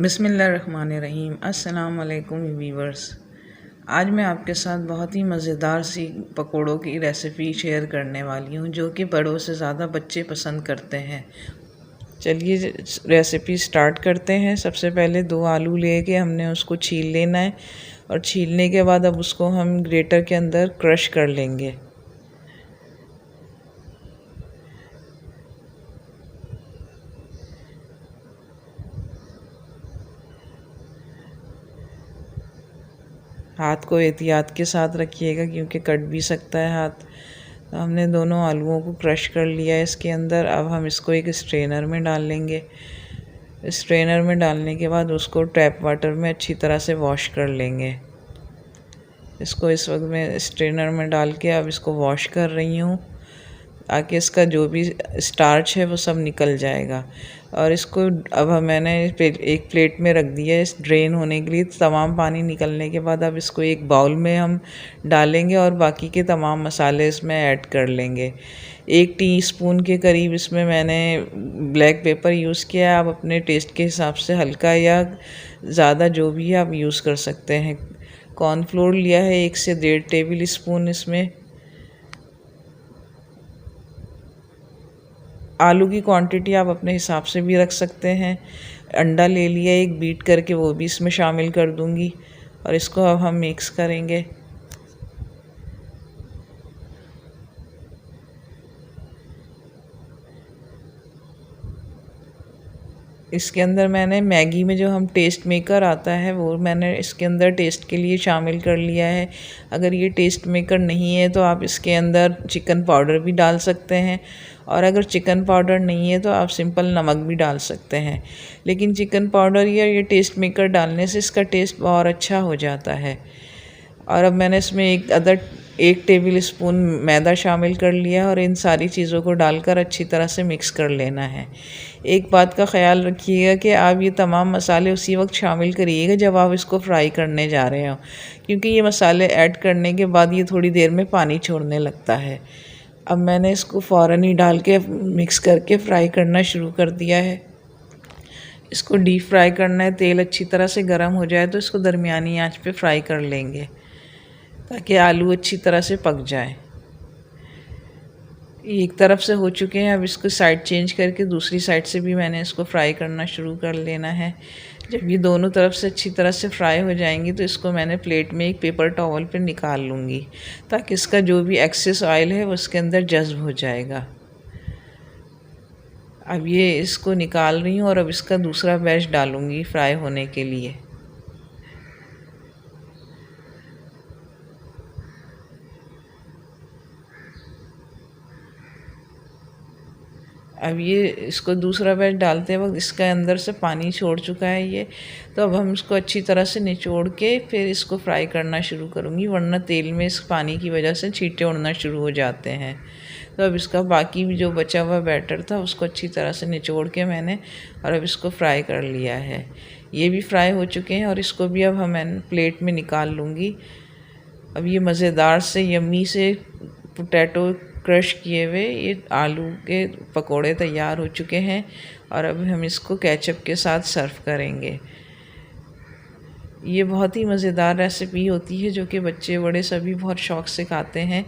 बिस्मिल्लाहिर्रहमानिर्रहीम। अस्सलाम वालेकुम वीवर्स। आज मैं आपके साथ बहुत ही मज़ेदार सी पकोड़ों की रेसिपी शेयर करने वाली हूँ जो कि बड़ों से ज़्यादा बच्चे पसंद करते हैं। चलिए रेसिपी स्टार्ट करते हैं। सबसे पहले 2 आलू लेके हमने उसको छील लेना है और छीलने के बाद अब उसको हम ग्रेटर के अंदर क्रश कर लेंगे। हाथ को एहतियात के साथ रखिएगा क्योंकि कट भी सकता है हाथ। तो हमने दोनों आलूओं को क्रश कर लिया है इसके अंदर। अब हम इसको एक स्ट्रेनर में डाल लेंगे। स्ट्रेनर में डालने के बाद उसको टैप वाटर में अच्छी तरह से वॉश कर लेंगे। इसको इस वक्त मैं स्ट्रेनर में डाल के अब इसको वॉश कर रही हूँ ताकि इसका जो भी स्टार्च है वो सब निकल जाएगा। और इसको अब मैंने एक प्लेट में रख दिया है इस ड्रेन होने के लिए। तमाम पानी निकलने के बाद अब इसको एक बाउल में हम डालेंगे और बाकी के तमाम मसाले इसमें ऐड कर लेंगे। 1 टीस्पून के करीब इसमें मैंने ब्लैक पेपर यूज़ किया है। आप अपने टेस्ट के हिसाब से हल्का या ज़्यादा जो भी है आप यूज़ कर सकते हैं। कॉर्नफ्लोर लिया है 1 से 1.5 टेबल स्पून। इसमें आलू की क्वांटिटी आप अपने हिसाब से भी रख सकते हैं। अंडा ले लिया एक, बीट करके वो भी इसमें शामिल कर दूंगी और इसको अब हम मिक्स करेंगे। इसके अंदर मैंने मैगी में जो हम टेस्ट मेकर आता है वो मैंने इसके अंदर टेस्ट के लिए शामिल कर लिया है। अगर ये टेस्ट मेकर नहीं है तो आप इसके अंदर चिकन पाउडर भी डाल सकते हैं, और अगर चिकन पाउडर नहीं है तो आप सिंपल नमक भी डाल सकते हैं। लेकिन चिकन पाउडर या ये टेस्ट मेकर डालने से इसका टेस्ट बहुत अच्छा हो जाता है। और अब मैंने इसमें 1 टेबल स्पून मैदा शामिल कर लिया और इन सारी चीज़ों को डालकर अच्छी तरह से मिक्स कर लेना है। एक बात का ख्याल रखिएगा कि आप ये तमाम मसाले उसी वक्त शामिल करिएगा जब आप इसको फ्राई करने जा रहे हो, क्योंकि ये मसाले ऐड करने के बाद ये थोड़ी देर में पानी छोड़ने लगता है। अब मैंने इसको फ़ौरन ही डाल के मिक्स करके फ्राई करना शुरू कर दिया है। इसको डीप फ्राई करना है। तेल अच्छी तरह से गर्म हो जाए तो इसको दरमियानी आंच पे फ्राई कर लेंगे ताकि आलू अच्छी तरह से पक जाए। एक तरफ से हो चुके हैं, अब इसको साइड चेंज करके दूसरी साइड से भी मैंने इसको फ्राई करना शुरू कर लेना है। जब ये दोनों तरफ से अच्छी तरह से फ्राई हो जाएंगी तो इसको मैंने प्लेट में एक पेपर टॉवल पे निकाल लूँगी ताकि इसका जो भी एक्सेस ऑयल है वो उसके अंदर जज्ब हो जाएगा। अब ये इसको निकाल रही हूँ और अब इसका दूसरा बैच डालूँगी फ्राई होने के लिए। अब ये इसको दूसरा बैच डालते वक्त इसके अंदर से पानी छोड़ चुका है ये, तो अब हम इसको अच्छी तरह से निचोड़ के फिर इसको फ्राई करना शुरू करूँगी, वरना तेल में इस पानी की वजह से छींटे उड़ना शुरू हो जाते हैं। तो अब इसका बाकी भी जो बचा हुआ बैटर था उसको अच्छी तरह से निचोड़ के मैंने और अब इसको फ्राई कर लिया है। ये भी फ्राई हो चुके हैं और इसको भी अब मैं प्लेट में निकाल लूँगी। अब ये मज़ेदार से यम्मी से पोटैटो क्रश किए हुए ये आलू के पकोड़े तैयार हो चुके हैं और अब हम इसको केचप के साथ सर्व करेंगे। ये बहुत ही मज़ेदार रेसिपी होती है जो कि बच्चे बड़े सभी बहुत शौक़ से खाते हैं,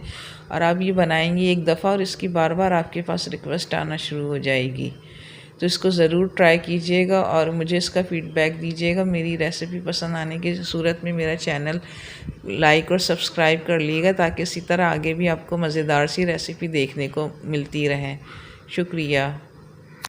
और आप ये बनाएंगे एक दफ़ा और इसकी बार बार आपके पास रिक्वेस्ट आना शुरू हो जाएगी। तो इसको ज़रूर ट्राई कीजिएगा और मुझे इसका फ़ीडबैक दीजिएगा। मेरी रेसिपी पसंद आने की सूरत में मेरा चैनल लाइक और सब्सक्राइब कर लीजिएगा ताकि इसी तरह आगे भी आपको मज़ेदार सी रेसिपी देखने को मिलती रहें। शुक्रिया।